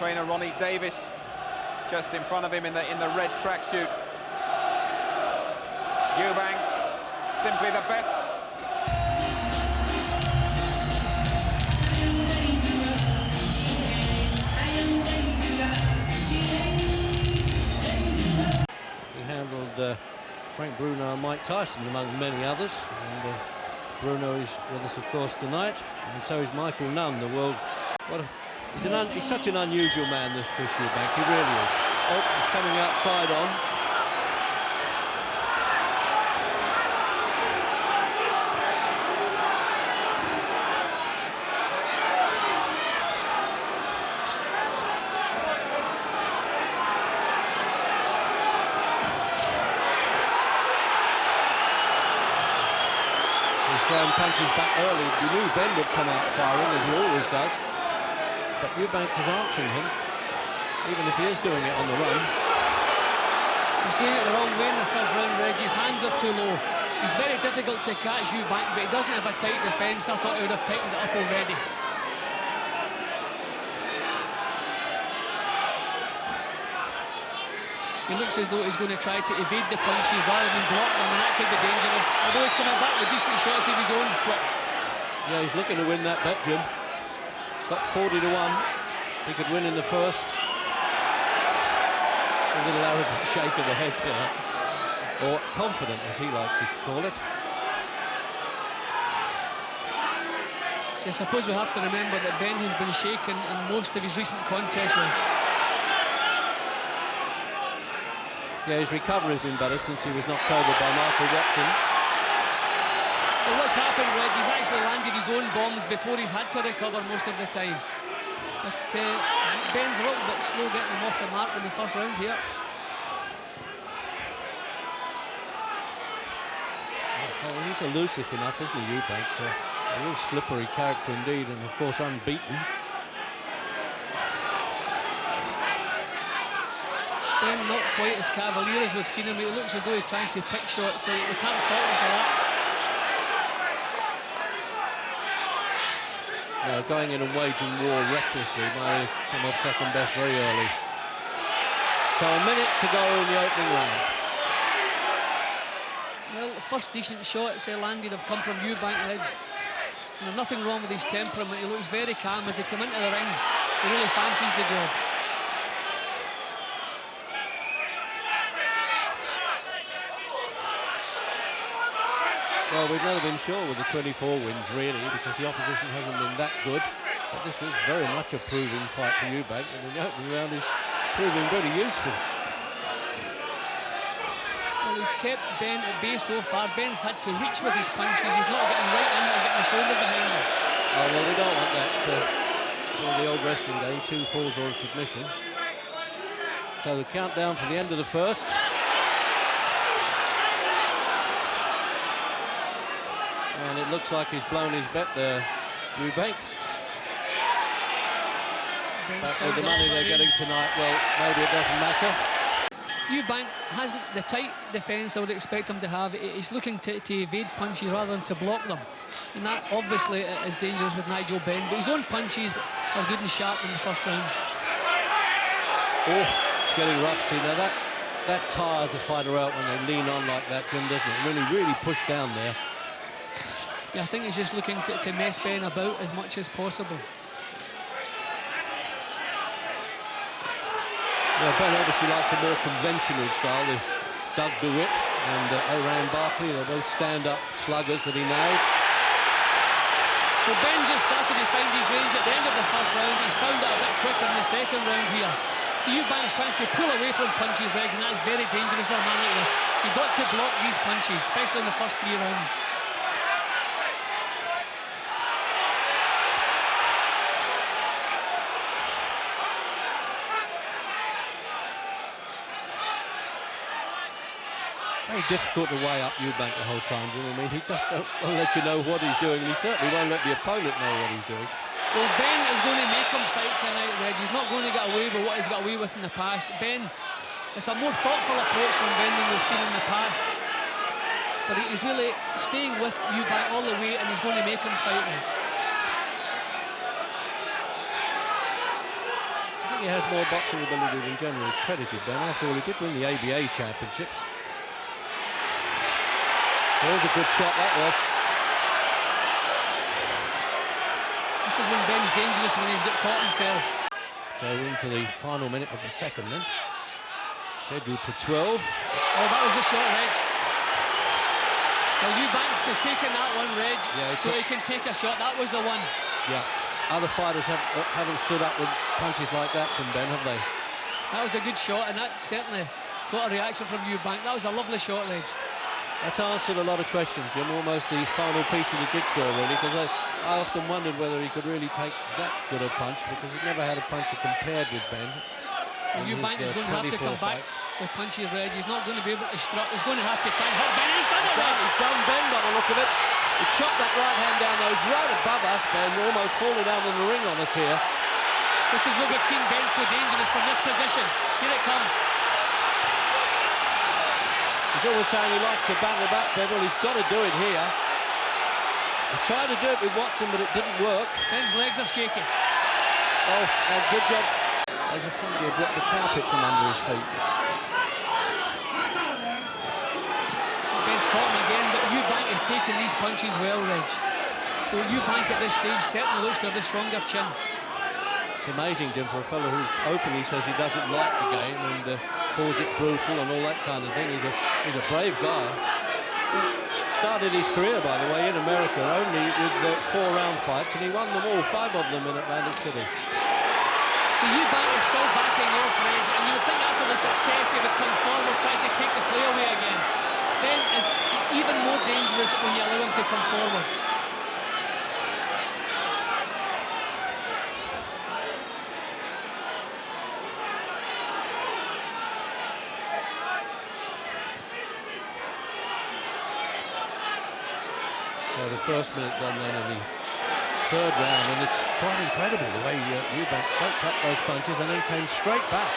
trainer Ronnie Davis just in front of him in the red tracksuit. Eubank, simply the best. He handled Frank Bruno and Mike Tyson among many others, and Bruno is with us of course tonight, and so is Michael Nunn, the world. He's such an unusual man, this Chris Eubank, he really is. Oh, he's coming outside on. Throwing punches back early. We knew Benn would come out firing, as he always does. But Eubank is answering him, even if he is doing it on the run. He's doing it the wrong way in the first round, Reg. His hands are too low. He's very difficult to catch, Eubank, but he doesn't have a tight defence. I thought he would have tightened it up already. He looks as though he's going to try to evade the punches rather than block them, and that could be dangerous. Although he's coming back with decent shots of his own. But yeah, he's looking to win that bet, Jim. Got 40 to 1. He could win in the first. A little arrogant shake of the head there. Or confident, as he likes to call it. So I suppose we have to remember that Benn has been shaken in most of his recent contests, Reg. Yeah, his recovery has been better since he was knocked over by Michael Watson. Well, what's happened, Reg, he's actually landed his own bombs before he's had to recover most of the time. But Benn's a little bit slow getting them off the mark in the first round here. Oh, he's elusive enough, isn't he, Eubank? A real slippery character indeed, and of course unbeaten. Benn not quite as cavalier as we've seen him. It looks as though he's trying to pick shots, so we can't fault him for that. No, going in and waging war recklessly might have come off second best very early. So a minute to go in the opening round. Well, the first decent shots he landed have come from Eubank, Reg. And there's nothing wrong with his temperament. He looks very calm as they come into the ring. He really fancies the job. Well, we've never been sure with the 24 wins, really, because the opposition hasn't been that good. But this was very much a proving fight for Eubank, and the opening round is proving very useful. Well, he's kept Benn at bay so far. Benn's had to reach with his punches. He's not getting right in or getting the shoulder behind him. Oh, well, we don't want that. The old wrestling game, 2 falls or a submission. So the countdown for the end of the first. And it looks like he's blown his bet there, Eubank. But with the money they're getting tonight, well, maybe it doesn't matter. Eubank hasn't the tight defence I would expect him to have. He's looking to evade punches rather than to block them. And that obviously is dangerous with Nigel Benn, but his own punches are good and sharp in the first round. Oh, it's getting rough. See, now that tires a fighter out when they lean on like that, Jim, doesn't it? Really push down there. Yeah, I think he's just looking to mess Benn about as much as possible. Yeah, Benn obviously likes a more conventional style. Doug DeWitt and Oran Barkley, they're both stand-up sluggers that he knows. Well, Benn just started to find his range at the end of the first round. He's found it a bit quicker in the second round here. So Eubank's trying to pull away from punches, Reg, and that's very dangerous for a man like this. You've got to block these punches, especially in the first 3 rounds. Very difficult to weigh up Eubank the whole time, do you know what I mean? He just won't let you know what he's doing, and he certainly won't let the opponent know what he's doing. Well, Benn is going to make him fight tonight, Reg. He's not going to get away with what he's got away with in the past. Benn, it's a more thoughtful approach from Benn than we've seen in the past. But he's really staying with Eubank all the way, and he's going to make him fight, Reg. think he has more boxing ability than generally credited, Ben. After all, he did win the ABA championships. There's a good shot, that was. This is when Benn's dangerous, when he's got caught himself. So into the final minute of the second then. Scheduled for 12. Oh, that was a shot, Reg. Well, Eubanks has taken that one, Reg, yeah, so he can take a shot. That was the one. Yeah. Other fighters haven't stood up with punches like that from Benn, have they? That was a good shot, and that certainly got a reaction from Eubank. That was a lovely shot, Reg. That's answered a lot of questions, Jim. Almost the final piece of the jigsaw, really, because I often wondered whether he could really take that good a punch, because he's never had a puncher compared with Benn. Eubank is going to have to come back with punches, Reg. He's not going to be able to strut. He's going to have to try and hurt Benn. He's done it, Reg. He's done Benn by the look of it. He chopped that right hand down, though. He's right above us, Benn, almost falling down in the ring on us here. This is what we've seen Benn so dangerous from this position. Here it comes. He's always saying he likes to battle back, Ben. Well, he's got to do it here. He tried to do it with Watson, but it didn't work. Benn's legs are shaking. Oh, and good job. As if somebody had ripped the carpet from under his feet. Benn's caught him again, but Eubank is taking these punches well, Reg. So Eubank at this stage certainly looks to have the stronger chin. It's amazing, Jim, for a fellow who openly says he doesn't like the game and calls it brutal and all that kind of thing. He's a brave guy. Started his career, by the way, in America only with 4-round fights, and he won them all, 5 of them in Atlantic City. So Eubank is still backing off, Reg, and you would think after the success he would come forward, try to take the play away again. Benn is even more dangerous when you allow him to come forward. So the first minute gone then in the third round, and it's quite incredible the way Eubank soaked up those punches and then came straight back.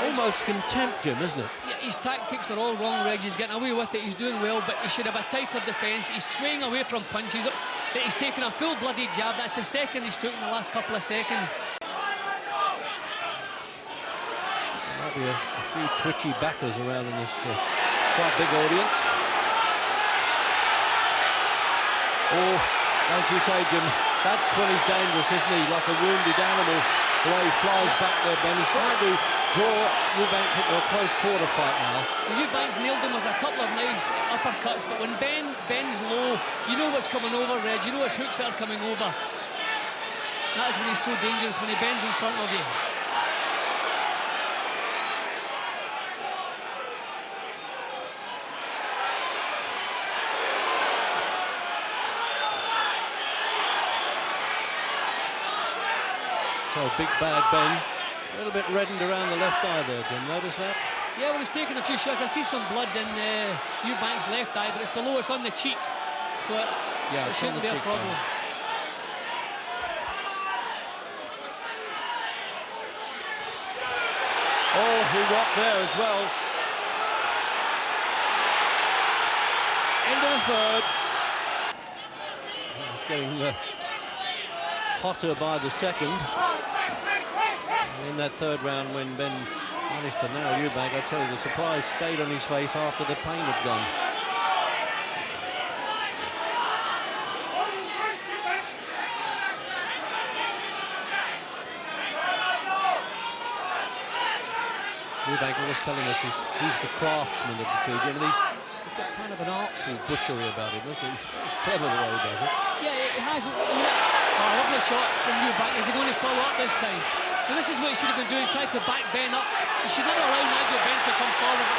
Almost contempt, Jim, isn't it? Yeah, his tactics are all wrong, Reg. He's getting away with it, he's doing well, but he should have a tighter defence. He's swaying away from punches. That he's taken a full bloody jab. That's the second he's took in the last couple of seconds. There might be a few twitchy backers around in this quite big audience. Oh, as you say, Jim, that's when he's dangerous, isn't he? Like a wounded animal, the way he flies back there, Ben. He's trying to draw Eubank into a close quarter fight now. Well, Eubank's nailed him with a couple of nice uppercuts, but when Benn's low, you know what's coming over, Reg. You know his hooks that are coming over. That is when he's so dangerous, when he bends in front of you. So big bad Benn, a little bit reddened around the left eye there, Jim. Notice that? Yeah, well, he's taking a few shots. I see some blood in Eubank's left eye, but it's below, it's on the cheek. So it shouldn't be a problem. Oh, he rocked there as well. End of the third. It's getting hotter by the second. And in that third round, when Benn managed to nail Eubank, I tell you, the surprise stayed on his face after the pain had gone. Eubank always telling us he's the craftsman of the two. I mean, he's got kind of an artful butchery about him, isn't he? He's very clever the way he does it. Yeah, it has. Oh, lovely shot from Eubank. Is he going to follow up this time? Well, this is what he should have been doing, trying to back Benn up. He should never allow Nigel Benn to come forward.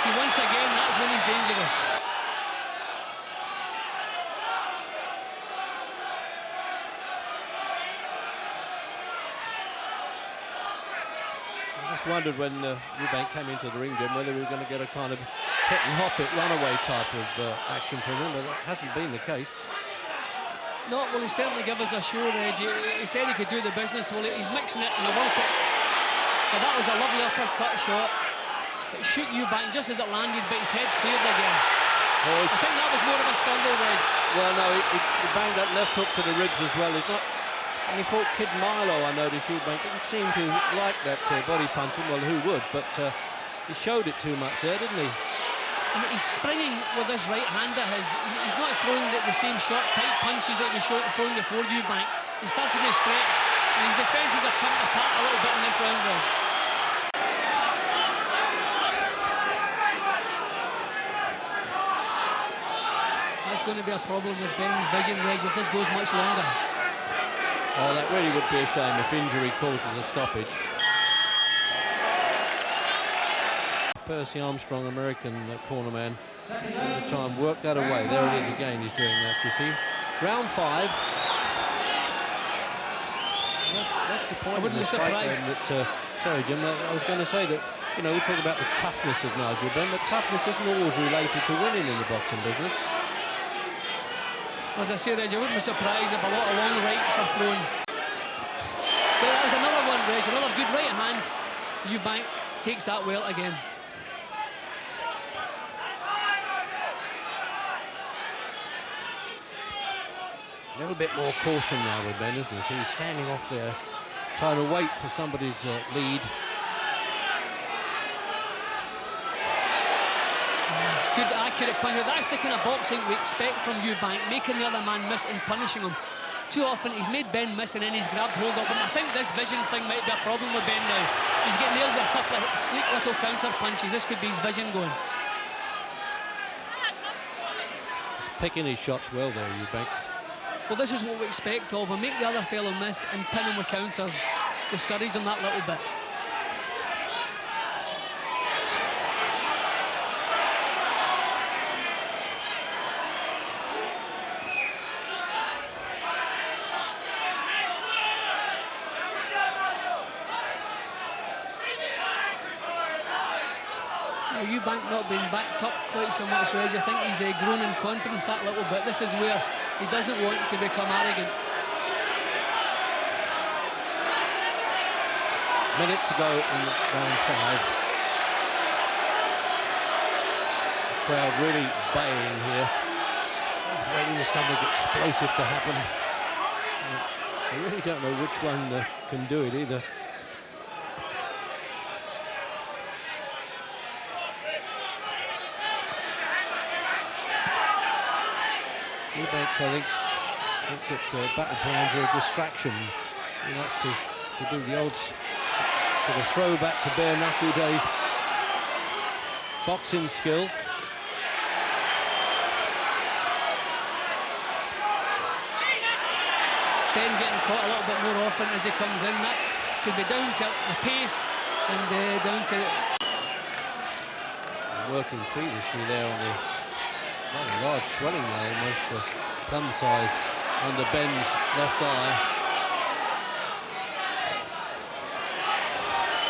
See, once again, that's when he's dangerous. I just wondered when Eubank came into the ring, Jim, whether we were going to get a kind of hit and hop it, runaway type of action from him, but that hasn't been the case. No, well, he certainly gave us a show, Reg. He said he could do the business. Well, he's mixing it and he worked it. But that was a lovely uppercut shot. It shoot Eubank just as it landed, but his head's cleared again. I think that was more of a stumble, Reg. Well, no, he banged that left hook to the ribs as well. He's not. And he fought Kid Milo, I noticed. Eubank didn't seem to like that body punching. Well, who would? But he showed it too much there, didn't he? And he's springing with this right hand of his. He's not throwing the same short, tight punches that he was throwing before Eubank. He's starting to stretch, and his defences have come apart a little bit in this round, Reg. That's going to be a problem with Benn's vision, Reg, if this goes much longer. Oh, that really would be a shame if injury causes a stoppage. Percy Armstrong, American cornerman, at the time worked that away. There it is again, he's doing that, you see. Round 5. That's the point. I wouldn't be surprised. Sorry, Jim, I was going to say that, you know, we talk about the toughness of Nigel Benn, but toughness isn't always related to winning in the boxing business. As I say, Reg, I wouldn't be surprised if a lot of long rights are thrown. But that was another one, Reg, another good right hand. Eubank takes that well again. A little bit more caution now with Benn, isn't there? So he's standing off there, trying to wait for somebody's lead. Good, accurate punch. That's the kind of boxing we expect from Eubank, making the other man miss and punishing him. Too often he's made Benn miss and then he's grabbed hold of him. I think this vision thing might be a problem with Benn now. He's getting nailed with a couple of sleek little counter punches. This could be his vision going. He's picking his shots well there, Eubank. Well, this is what we expect of him. Make the other fellow miss and pin him with counters. Discourage him that little bit. Eubank not being backed up quite so much, Reg. I think he's grown in confidence that little bit. This is where he doesn't want to become arrogant. Minute to go in round 5. The crowd really baying here. Just waiting for something explosive to happen. I really don't know which one can do it either. Eubank, I think, thinks that battle plans are a distraction. He likes to do the old sort of throwback to bare knuckle days boxing skill. Benn getting caught a little bit more often as he comes in. That could be down to the pace and down to working feverishly there on the rather large swelling there, almost thumb size under Benn's left eye.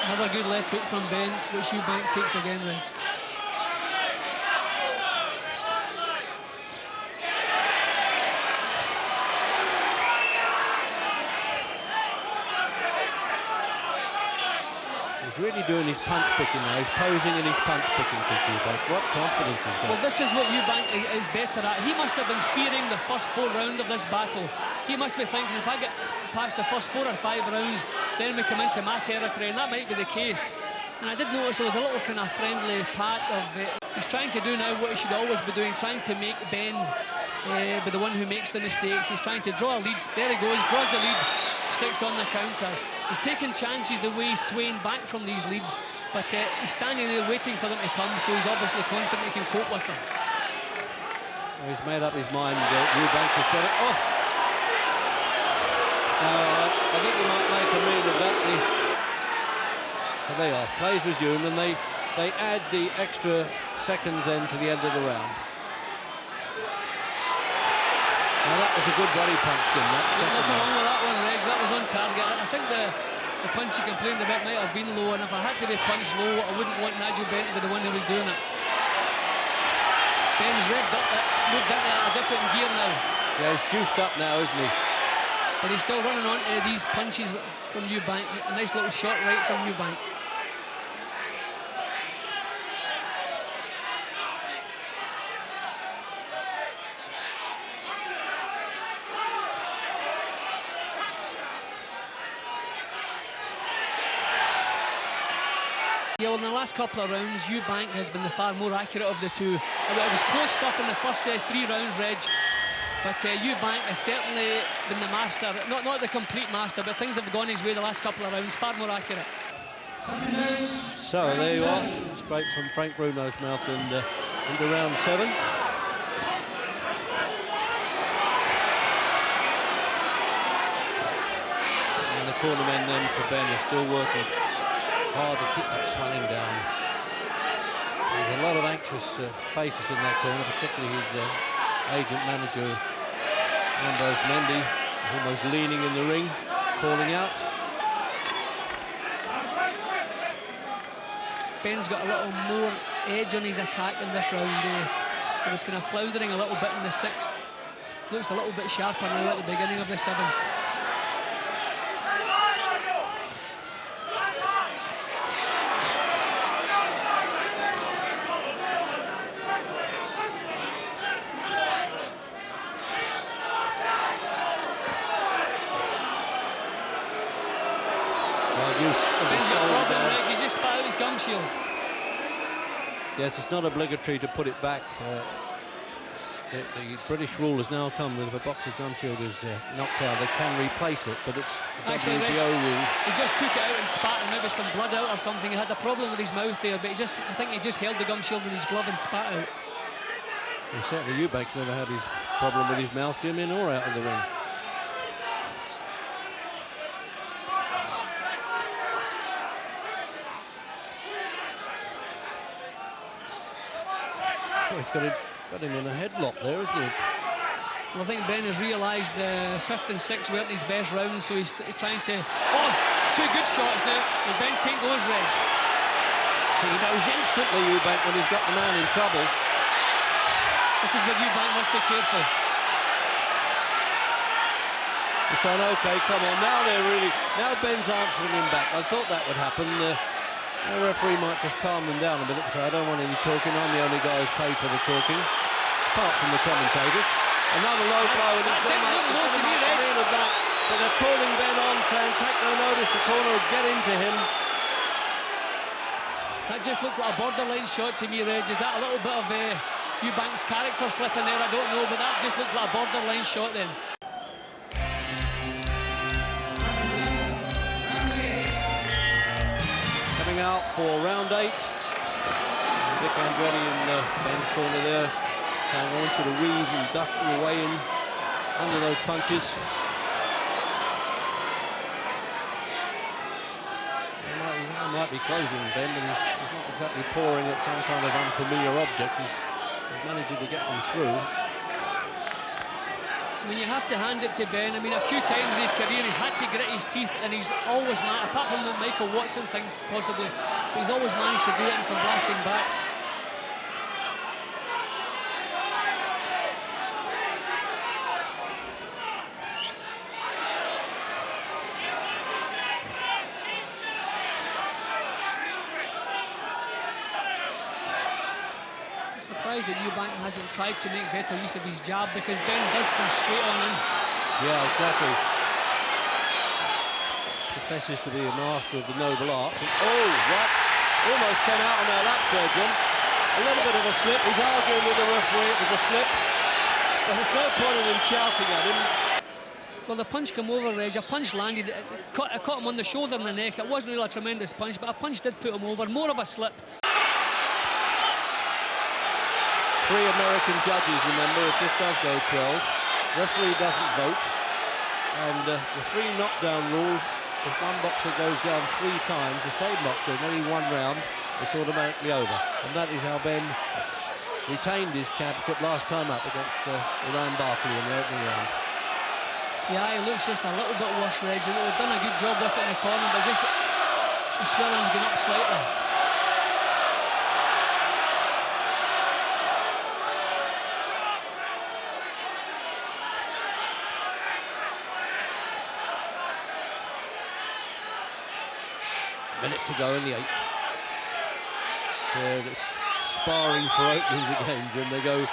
Another good left hook from Benn, which Eubank takes again, Reg. He's really doing his punch picking now. He's posing in his punch picking for Eubank. What confidence he's got. Well, this is what Eubank is better at. He must have been fearing the first 4 rounds of this battle. He must be thinking, if I get past the first 4 or 5 rounds, then we come into my territory, and that might be the case. And I did notice there was a little kind of friendly part of it. He's trying to do now what he should always be doing, trying to make Benn be the one who makes the mistakes. He's trying to draw a lead. There he goes, draws the lead, sticks on the counter. He's taking chances the way he's swaying back from these leads, but he's standing there waiting for them to come, so he's obviously confident he can cope with them. Well, he's made up his mind. Eubank has got it. Oh! I think he might make a meal of that. So they are. Plays resumed, and they add the extra seconds then to the end of the round. Now that was a good body punch, didn't that? Nothing wrong with that one, Reg. That was on target. I think the punch he complained about might have been low, and if I had to be punched low, I wouldn't want Nigel Benn to be the one who was doing it. Benn's revved up, moved into a different gear now. Yeah, he's juiced up now, isn't he? But he's still running on to these punches from Eubank. A nice little short right from Eubank. Yeah, well, in the last couple of rounds, Eubank has been the far more accurate of the two. It was close stuff in the first 3 rounds, Reg, but Eubank has certainly been the master, not the complete master, but things have gone his way the last couple of rounds, far more accurate. So there you are, straight from Frank Bruno's mouth and into round 7. And the cornermen then for Benn are still working hard to keep that swelling down. There's a lot of anxious faces in that corner, particularly his agent manager Ambrose Mendy, almost leaning in the ring, calling out. Benn's got a little more edge on his attack in this round. He was kind of floundering a little bit in the 6th. Looks a little bit sharper now at the beginning of the 7th. Ben's got a problem, Reg. He's just spat out his gum shield. Yes, it's not obligatory to put it back. The British rule has now come that if a boxer's gum shield is knocked out, they can replace it, but it's the Actually, WBO rules. He just took it out and spat and maybe some blood out or something. He had a problem with his mouth there, but I think he just held the gum shield with his glove and spat out. Well, certainly Eubank's never had his problem with his mouth, Jim, in or out of the ring. Oh, he's got him in a headlock there, isn't he? Well, I think Benn has realised the 5th and 6th weren't his best rounds, so he's trying to... Oh, 2 good shots now. Will Benn take those, Reg? So he knows instantly, Eubank, when he's got the man in trouble. This is where Eubank must be careful. He's saying, OK, come on, now Benn's answering him back. I thought that would happen. The referee might just calm them down a minute and say, I don't want any talking, I'm the only guy who's paid for the talking, apart from the commentators. Another low blow, and he's going to make a meal of that. But they're calling Benn on, saying, take no notice, the corner will get into him. That just looked like a borderline shot to me, Reg. Is that a little bit of Eubank's character slipping there? I don't know, but that just looked like a borderline shot then. Coming out for round 8. Vic Andretti in Benn's corner there, saying, I want you to weave and duck your way in under those punches. He might be closing Benn, but he's not exactly pouring at some kind of unfamiliar object. He's managing to get them through. I mean, you have to hand it to Benn. I mean, a few times in his career he's had to grit his teeth, and he's always managed, apart from the Michael Watson thing possibly, he's always managed to do it and come blasting back. Surprised that Eubank hasn't tried to make better use of his jab, because Benn does come straight on in. Yeah, exactly. Professes to be a master of the noble art. Oh, right. Almost came out on that lap there, Jim. A little bit of a slip. He's arguing with the referee. It was a slip. But there's no point in him shouting at him. Well, the punch came over, Reg. A punch landed. It caught him on the shoulder and the neck. It wasn't really a tremendous punch, but a punch did put him over. More of a slip. 3 American judges, remember, if this does go 12. Referee doesn't vote. And the 3 knockdown rule, if one boxer goes down 3 times, the same boxer in only 1 round, it's automatically over. And that is how Benn retained his championship last time up against Iran Barkley in the opening round. Yeah, he looks just a little bit worse, Reg. They've done a good job with it in the corner, but just the swelling's gone up slightly. Minute to go in the 8th. It's sparring for openings again, Jim. They go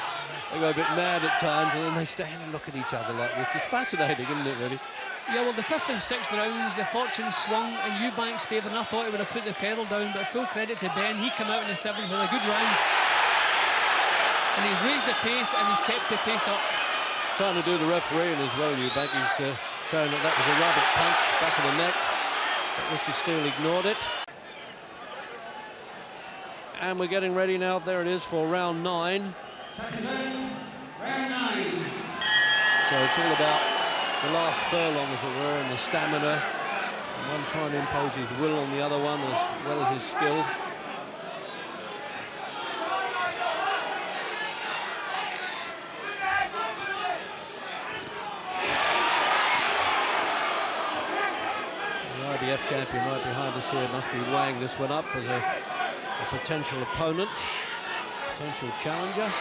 They go a bit mad at times, and then they stand and look at each other like this. It's fascinating, isn't it, really? Yeah, well, the 5th and 6th rounds, the fortune swung in Eubank's favour, and I thought he would have put the pedal down, but full credit to Benn. He came out in the 7th with a good round. And he's raised the pace, and he's kept the pace up. Trying to do the refereeing as well, Eubank. He's showing that was a rubber punch back of the neck, but Richard Steele ignored it. And we're getting ready now. There it is for round 9. Round 9. So it's all about the last furlong, as it were, and the stamina. And one trying to impose his will on the other one, as well as his skill. The IBF champion right behind us here must be weighing this one up as a potential opponent, potential challenger.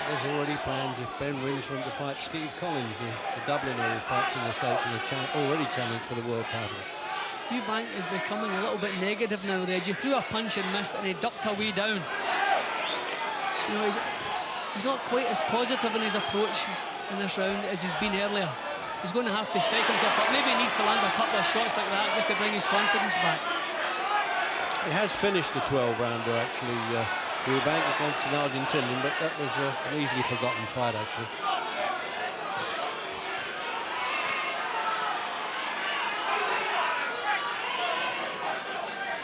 There's already plans if Benn wins for him to fight Steve Collins, the Dubliner who fights in the States and has already challenged for the world title. Eubank is becoming a little bit negative now, Reggie. Threw a punch and missed, and he ducked away down. You know, he's not quite as positive in his approach in this round as he's been earlier. He's going to have to strike himself up. Maybe he needs to land a couple of shots like that just to bring his confidence back. He has finished the 12-rounder, actually, Eubank against an Argentinian, but that was an easily forgotten fight, actually.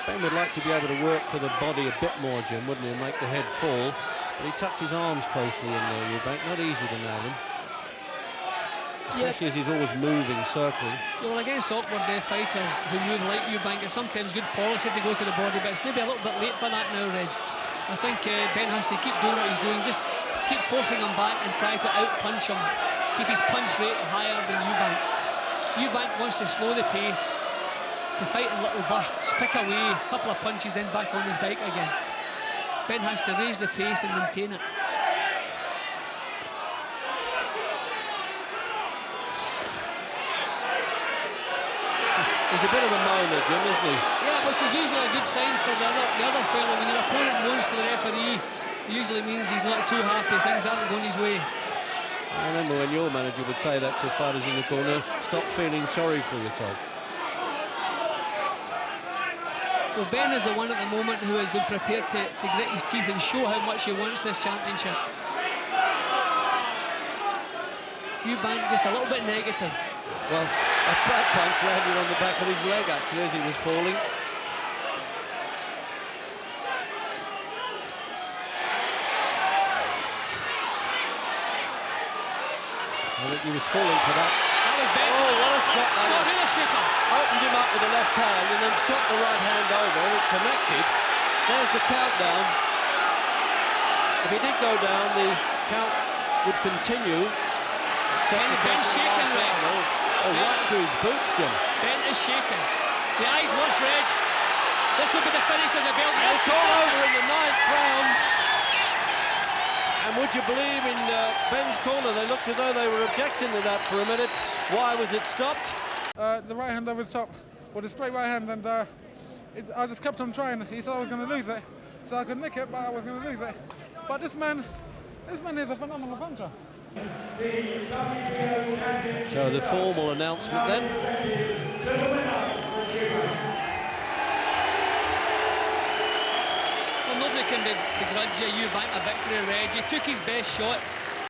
Ben would like to be able to work to the body a bit more, Jim, wouldn't he, and make the head fall. But he tucked his arms closely in there, Eubank. Not easy to nail him. Especially as he's always moving, circling. Yeah, well, against awkward fighters who move like Eubank, it's sometimes good policy to go to the body, but it's maybe a little bit late for that now, Reg. I think Ben has to keep doing what he's doing, just keep forcing him back and try to out-punch him, keep his punch rate higher than Eubank's. So Eubank wants to slow the pace, to fight in little bursts, pick away, a couple of punches, then back on his bike again. Ben has to raise the pace and maintain it. He's a bit of a moaner, Jim, isn't he? Yeah, which is usually a good sign for the other fellow. When your opponent moans to the referee, it usually means he's not too happy, things aren't going his way. I remember when your manager would say that to fighters in the corner, stop feeling sorry for yourself. Well, Ben is the one at the moment who has been prepared to grit his teeth and show how much he wants this championship. Eubank just a little bit negative. Well, a back punch landed on the back of his leg, actually, as he was falling. I think he was falling for that. That was Ben. Oh, what a shot that is. Really shook him. Opened him up with the left hand and then shot the right hand over, and it connected. There's the countdown. If he did go down, the count would continue. Ben's shaking, Reg. Oh, right through his boots, Jim. Ben is shaking. The eyes watch, Reg. This will be the finish of the belt. It's all over in the 9th round. And would you believe, in Benn's corner, they looked as though they were objecting to that for a minute. Why was it stopped? The right hand over the top with a straight right hand, and I just kept on trying. He said I was going to lose it, so I could nick it, but I was going to lose it. But this man is a phenomenal puncher. So the formal announcement then. Well, nobody can begrudge Eubank a victory, Reg. He took his best shots.